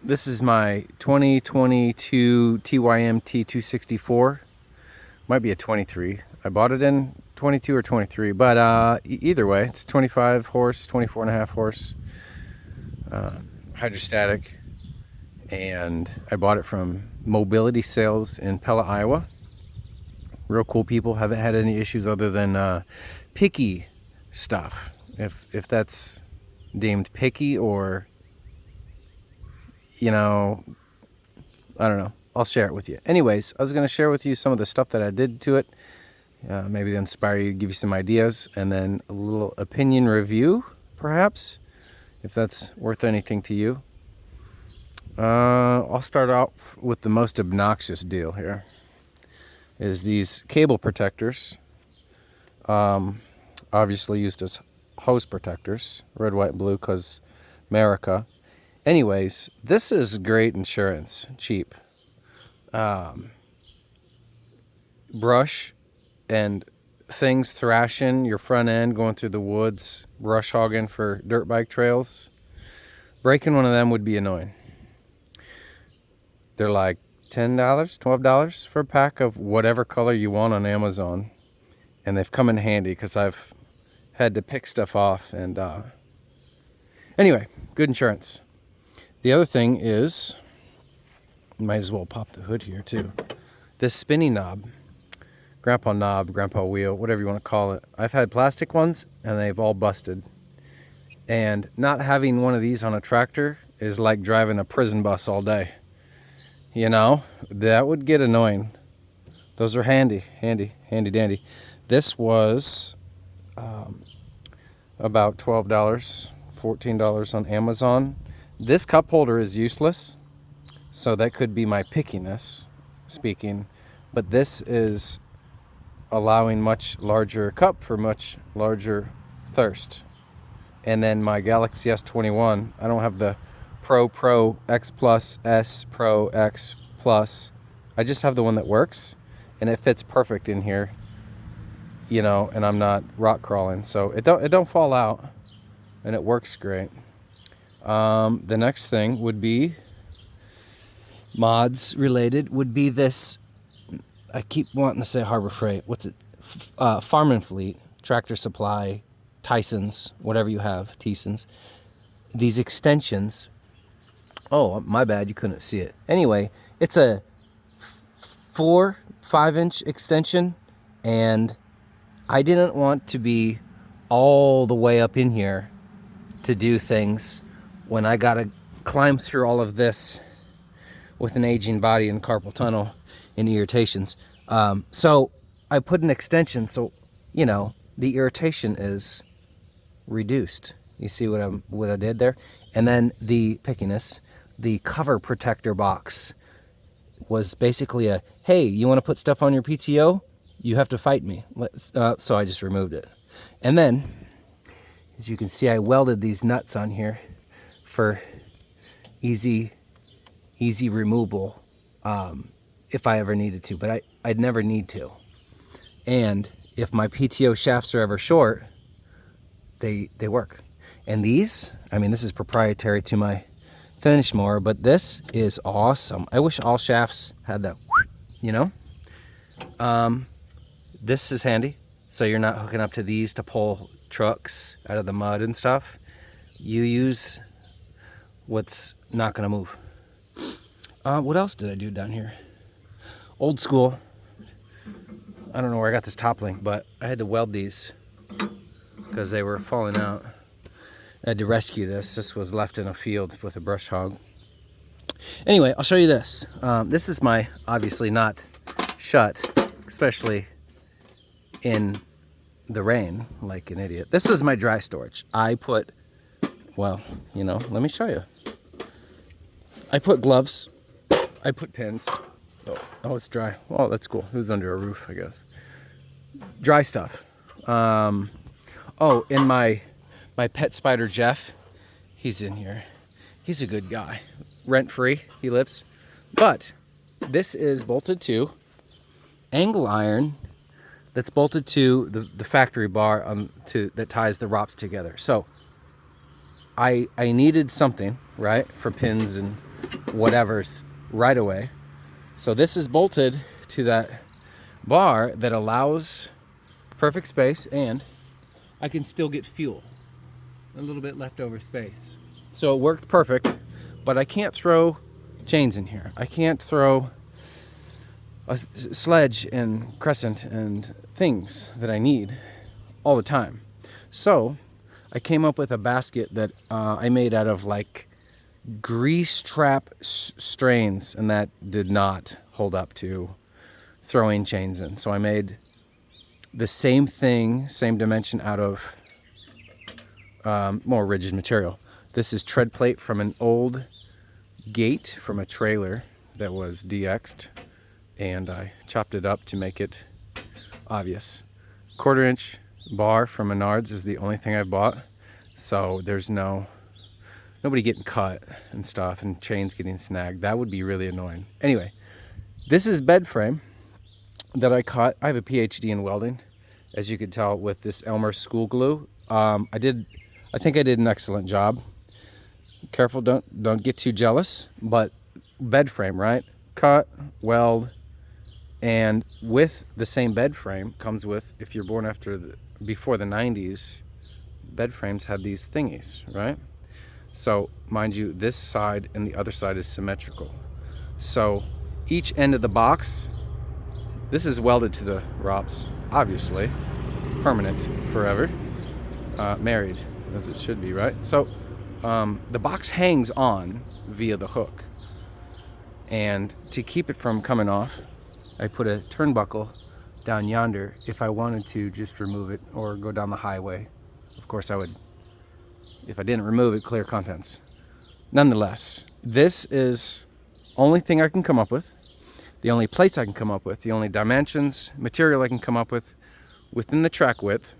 This is my 2022 TYM T264. Might be a 23. I bought it in 22 or 23, but either way, it's 25 horse, 24 and a half horse, hydrostatic, and I bought it from Mobility Sales in Pella, Iowa. Real cool people. Haven't had any issues other than picky stuff. If that's deemed picky, or I don't know. I'll share it with you. Anyways, I was going to share with you some of the stuff that I did to it. Maybe inspire you, give you some ideas, and then a little opinion review, perhaps, if that's worth anything to you. I'll start out with the most obnoxious deal here. Is these cable protectors, obviously used as hose protectors, red, white, and blue, because America. Anyways, this is great insurance, cheap. Brush and things thrashing your front end, going through the woods, brush hogging for dirt bike trails. Breaking one of them would be annoying. They're like $10, $12 for a pack of whatever color you want on Amazon. And they've come in handy because I've had to pick stuff off. And anyway, good insurance. The other thing is, might as well pop the hood here too. This spinny knob, grandpa wheel, whatever you want to call it. I've had plastic ones and they've all busted. And not having one of these on a tractor is like driving a prison bus all day. That would get annoying. Those are handy dandy. This was about $12, $14 on Amazon. This cup holder is useless, so that could be my pickiness speaking, but this is allowing much larger cup for much larger thirst. And then my Galaxy S21, I don't have the Pro X Plus, S Pro X Plus. I just have the one that works, and it fits perfect in here, and I'm not rock crawling, so it don't fall out, and it works great. The next thing would be mods related, would be this. I keep wanting to say Harbor Freight. What's it? Farm and Fleet, Tractor Supply, Tyson's, whatever you have, Tyson's. These extensions. Oh, my bad, you couldn't see it. Anyway, it's a 5-inch extension, and I didn't want to be all the way up in here to do things when I gotta climb through all of this with an aging body and carpal tunnel and irritations. So I put an extension so the irritation is reduced. You see what I did there? And then the pickiness, the cover protector box was basically a, hey, you want to put stuff on your PTO? You have to fight me. So I just removed it. And then, as you can see, I welded these nuts on here for easy removal if I ever needed to, but I'd never need to. And if my PTO shafts are ever short, they work. And these, this is proprietary to my finish mower, but this is awesome. I wish all shafts had that, This is handy, so you're not hooking up to these to pull trucks out of the mud and stuff. You use what's not gonna move. What else did I do down here? Old school. I don't know where I got this top link, but I had to weld these because they were falling out. I had to rescue this. This was left in a field with a brush hog. Anyway, I'll show you this. This is my, obviously not shut, especially in the rain, like an idiot. This is my dry storage. I put, let me show you. I put gloves. I put pins. Oh, it's dry. Oh, that's cool. It was under a roof, I guess. Dry stuff. And my pet spider, Jeff, he's in here. He's a good guy. Rent-free, he lives. But this is bolted to angle iron that's bolted to the factory bar that ties the ROPS together. So I needed something, right, for pins and whatever's right away. So this is bolted to that bar that allows perfect space, and I can still get fuel. A little bit leftover space. So it worked perfect, but I can't throw chains in here. I can't throw a sledge and crescent and things that I need all the time. So I came up with a basket that I made out of like grease trap strains, and that did not hold up to throwing chains in. So I made the same thing, same dimension, out of more rigid material. This is tread plate from an old gate from a trailer that was DX'd, and I chopped it up to make it obvious. 1/4 inch bar from Menards is the only thing I bought, so there's nobody getting cut and stuff and chains getting snagged. That would be really annoying. Anyway, this is bed frame that I cut. I have a PhD in welding, as you could tell with this Elmer school glue. I think I did an excellent job. Careful, don't get too jealous, but bed frame, right? Cut, weld, and with the same bed frame comes with, if you're born before the 90s, bed frames had these thingies, right? So mind you, this side and the other side is symmetrical. So each end of the box, this is welded to the ROPS, obviously, permanent, forever, married, as it should be, right? So the box hangs on via the hook. And to keep it from coming off, I put a turnbuckle down yonder if I wanted to just remove it or go down the highway. Of course I would, if I didn't remove it, clear contents. Nonetheless, this is only thing I can come up with, the only place I can come up with, the only dimensions, material I can come up with within the track width.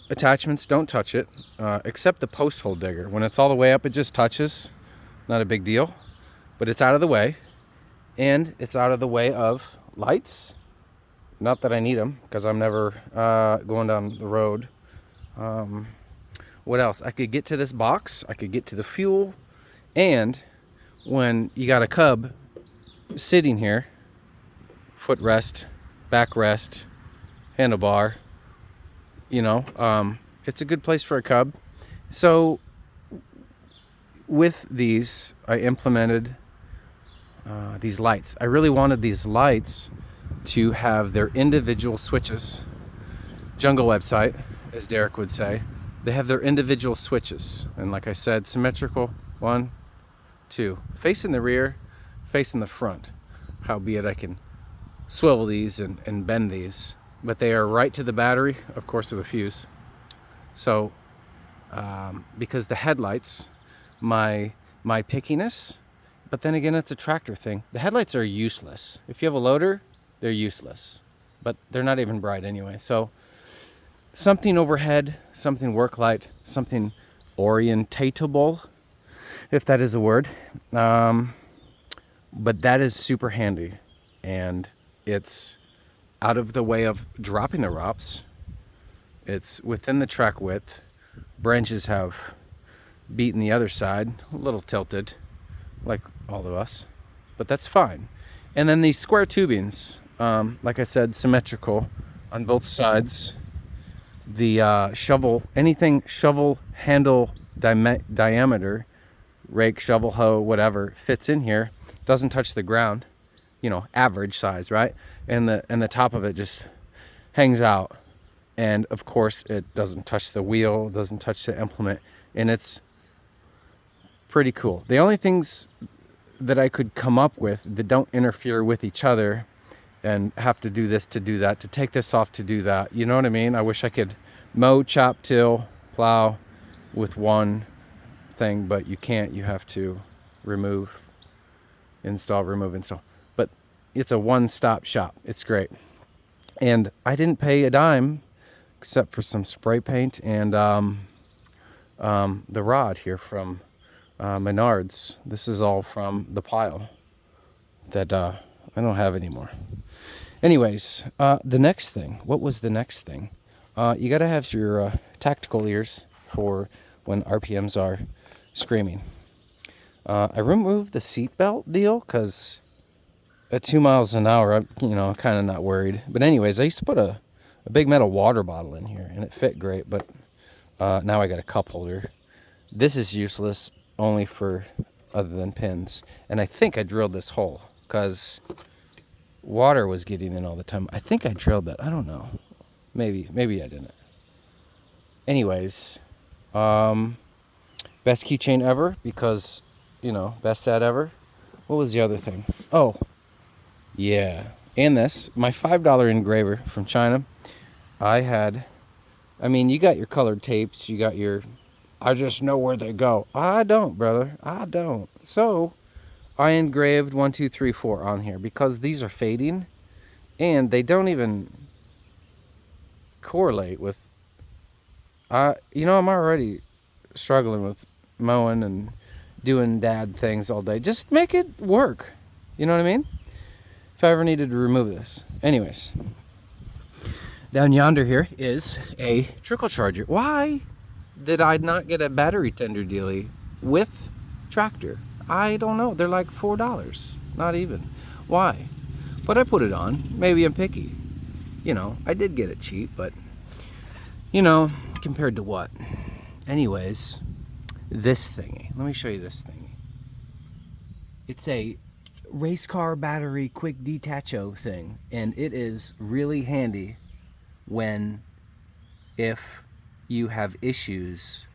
Attachments, don't touch it, except the post hole digger. When it's all the way up, it just touches. Not a big deal, but it's out of the way, and it's out of the way of lights. Not that I need them, because I'm never going down the road. What else? I could get to this box, I could get to the fuel, and when you got a cub sitting here, footrest, backrest, handlebar, it's a good place for a cub. So with these, I implemented these lights. I really wanted these lights to have their individual switches. Jungle website, as Derek would say, they have their individual switches. And like I said, symmetrical, 1, 2. Facing the rear, facing the front. Howbeit I can swivel these and bend these. But they are right to the battery, of course with a fuse. So, because the headlights, my pickiness, but then again, it's a tractor thing. The headlights are useless. If you have a loader, they're useless, but they're not even bright anyway. So something overhead, something work light, something orientatable, if that is a word. But that is super handy, and it's out of the way of dropping the ROPS. It's within the track width. Branches have beaten the other side, a little tilted, like all of us, but that's fine. And then these square tubings, like I said, symmetrical on both sides. The shovel, anything shovel handle diameter, rake, shovel, hoe, whatever, fits in here, doesn't touch the ground, average size, right? And the top of it just hangs out. And of course it doesn't touch the wheel, doesn't touch the implement, and it's pretty cool. The only things that I could come up with that don't interfere with each other and have to do this to do that, to take this off to do that, you know what I mean? I wish I could mow, chop, till, plow with one thing, but you can't. You have to remove, install, remove, install. But it's a one-stop shop. It's great. And I didn't pay a dime except for some spray paint and the rod here from Menards. This is all from the pile that I don't have anymore. Anyways, the next thing. What was the next thing? You got to have your tactical ears for when RPMs are screaming. I removed the seatbelt deal because at 2 miles an hour, I'm kind of not worried. But anyways, I used to put a big metal water bottle in here, and it fit great. But now I got a cup holder. This is useless only for other than pins. And I think I drilled this hole because water was getting in all the time. I think I drilled that. I don't know. Maybe I didn't. Anyways, best keychain ever because, best dad ever. What was the other thing? Oh, yeah. And this, my $5 engraver from China. You got your colored tapes. You got your, I just know where they go. I don't, brother. I don't. So I engraved 1, 2, 3, 4 on here because these are fading and they don't even correlate with, I'm already struggling with mowing and doing dad things all day. Just make it work. You know what I mean? If I ever needed to remove this. Anyways, down yonder here is a trickle charger. Why did I not get a battery tender dealie with tractor? I don't know. They're like $4. Not even. Why? But I put it on. Maybe I'm picky. I did get it cheap, but compared to what? Anyways, this thingy. Let me show you this thingy. It's a race car battery quick detacho thing, and it is really handy if you have issues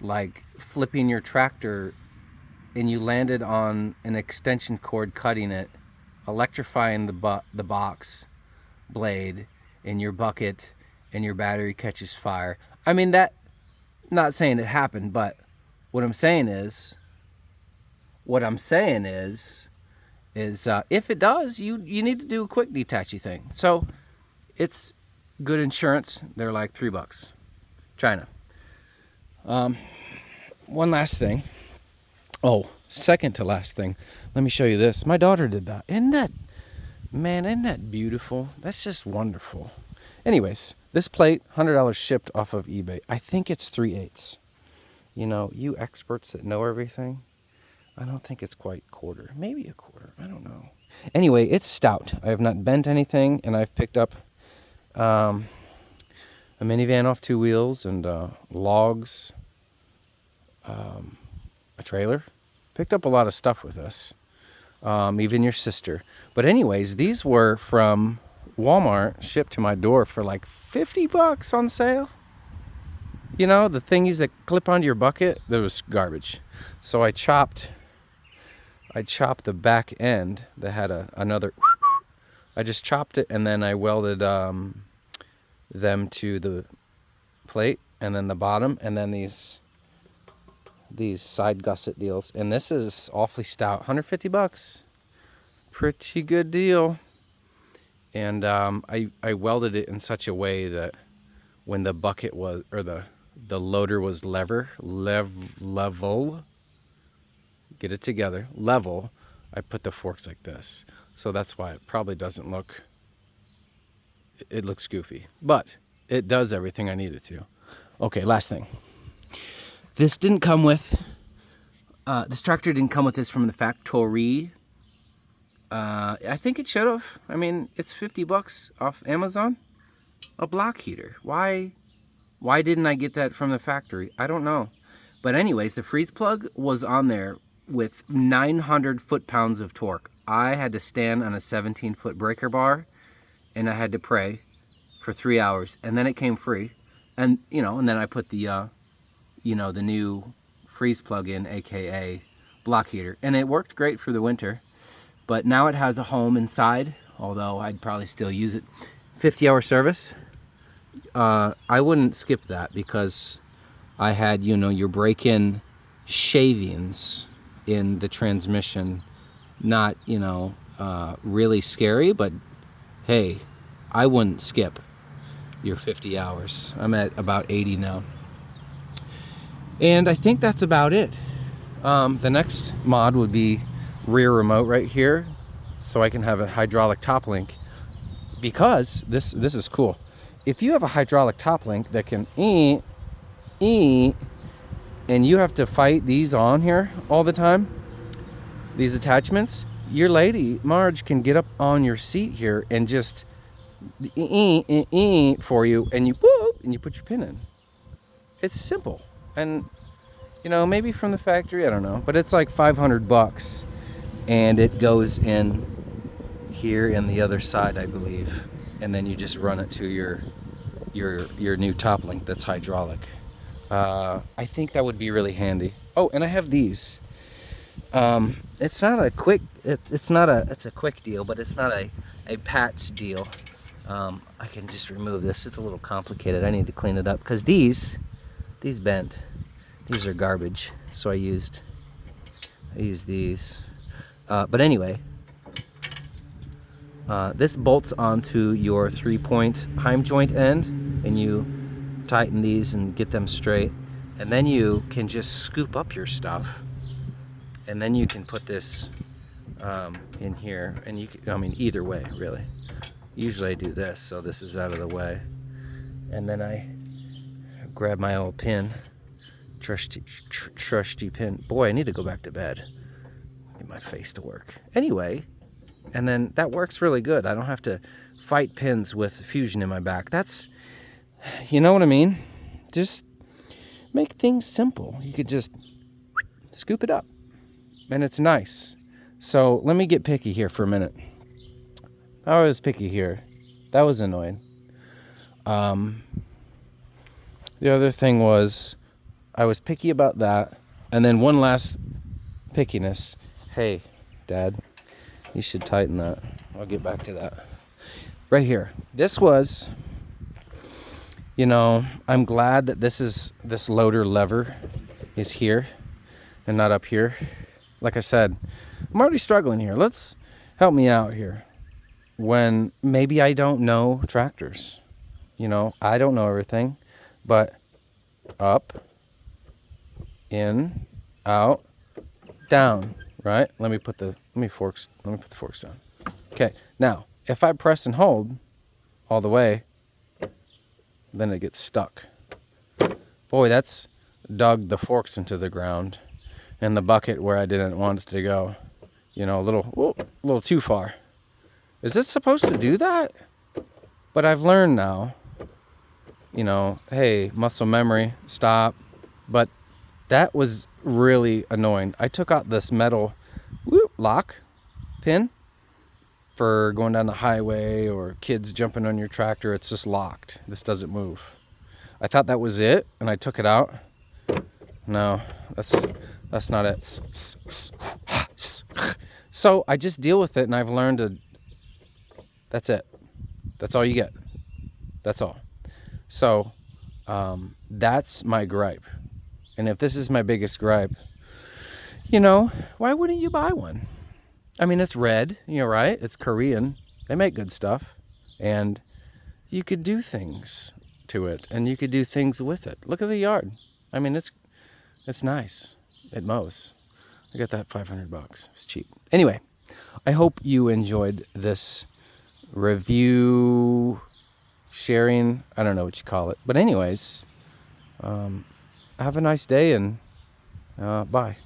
like flipping your tractor and you landed on an extension cord cutting it, electrifying the box blade in your bucket, and your battery catches fire. Not saying it happened, but what I'm saying is if it does, you need to do a quick detachy thing. So it's good insurance. They're like $3. China. One last thing. Oh, second to last thing. Let me show you this. My daughter did that. Isn't that beautiful? That's just wonderful. Anyways, this plate, $100 shipped off of eBay. I think it's 3/8. You experts that know everything. I don't think it's quite quarter. Maybe a quarter. I don't know. Anyway, it's stout. I have not bent anything, and I've picked up a minivan off 2 wheels and logs, a trailer. Picked up a lot of stuff with us, even your sister. But anyways, these were from Walmart, shipped to my door for like $50 on sale. The thingies that clip onto your bucket, that was garbage. So I chopped the back end that had another. I just chopped it and then I welded them to the plate and then the bottom and then these side gusset deals. And this is awfully stout, $150. Pretty good deal. And I welded it in such a way that when the bucket was, or the loader was level, get it together, level, I put the forks like this. So that's why it probably doesn't look, it looks goofy. But it does everything I need it to. Okay, last thing. This didn't come with, this tractor didn't come with this from the factory. I think it should have. It's $50 off Amazon. A block heater. Why didn't I get that from the factory? I don't know. But anyways, the freeze plug was on there with 900 foot-pounds of torque. I had to stand on a 17-foot breaker bar, and I had to pray for 3 hours, and then it came free. And, and then I put the new freeze plug in, aka block heater. And it worked great for the winter. But now it has a home inside, although I'd probably still use it. 50-hour service. I wouldn't skip that because I had, your break-in shavings in the transmission. Not, really scary, but hey, I wouldn't skip your 50 hours. I'm at about 80 now. And I think that's about it. The next mod would be rear remote right here, so I can have a hydraulic top link, because this is cool. If you have a hydraulic top link that can and you have to fight these on here all the time, these attachments, your lady, Marge, can get up on your seat here and just for you, and you boop, and you put your pin in. It's simple. And, you know, maybe from the factory, I don't know, but it's like $500, and it goes in here in the other side, I believe, and then you just run it to your new top link that's hydraulic. I think that would be really handy. Oh, and I have these. It's not a quick. It's a quick deal, but it's not a Pat's deal. I can just remove this. It's a little complicated. I need to clean it up because these bent. These are garbage. So I used these. But anyway, this bolts onto your 3-point Heim joint end, and you tighten these and get them straight, and then you can just scoop up your stuff, and then you can put this in here, and I mean, either way, really. Usually I do this, so this is out of the way, and then I grab my old pin, trusty pin. Boy, I need to go back to bed. Get my face to work. Anyway, and then that works really good. I don't have to fight pins with fusion in my back. That's, you know what I mean? Just make things simple. You could just scoop it up, and it's nice. So let me get picky here for a minute. I was picky here. That was annoying. The other thing was I was picky about that. And then one last pickiness. Hey, Dad, you should tighten that. I'll get back to that. Right here. This was, you know, I'm glad that this loader lever is here and not up here. Like I said, I'm already struggling here. Let's help me out here. When maybe I don't know tractors, you know, I don't know everything, but up, in, out, down, right? Let me put the forks down. Okay, now if I press and hold all the way, then it gets stuck. Boy, that's dug the forks into the ground and the bucket where I didn't want it to go. You know, a little too far. Is this supposed to do that? But I've learned now, you know, hey, muscle memory, stop. But that was really annoying. I took out this metal lock pin for going down the highway or kids jumping on your tractor. It's just locked. This doesn't move. I thought that was it, and I took it out. No, that's not it. So I just deal with it, and I've learned to. That's it. That's all you get. That's all. So that's my gripe. And if this is my biggest gripe, you know, why wouldn't you buy one? I mean, it's red, you know, right? It's Korean. They make good stuff. And you could do things to it, and you could do things with it. Look at the yard. I mean, it's nice. It mows. I got that $500. It's cheap. Anyway, I hope you enjoyed this review, sharing, I don't know what you call it. But anyways, have a nice day, and bye.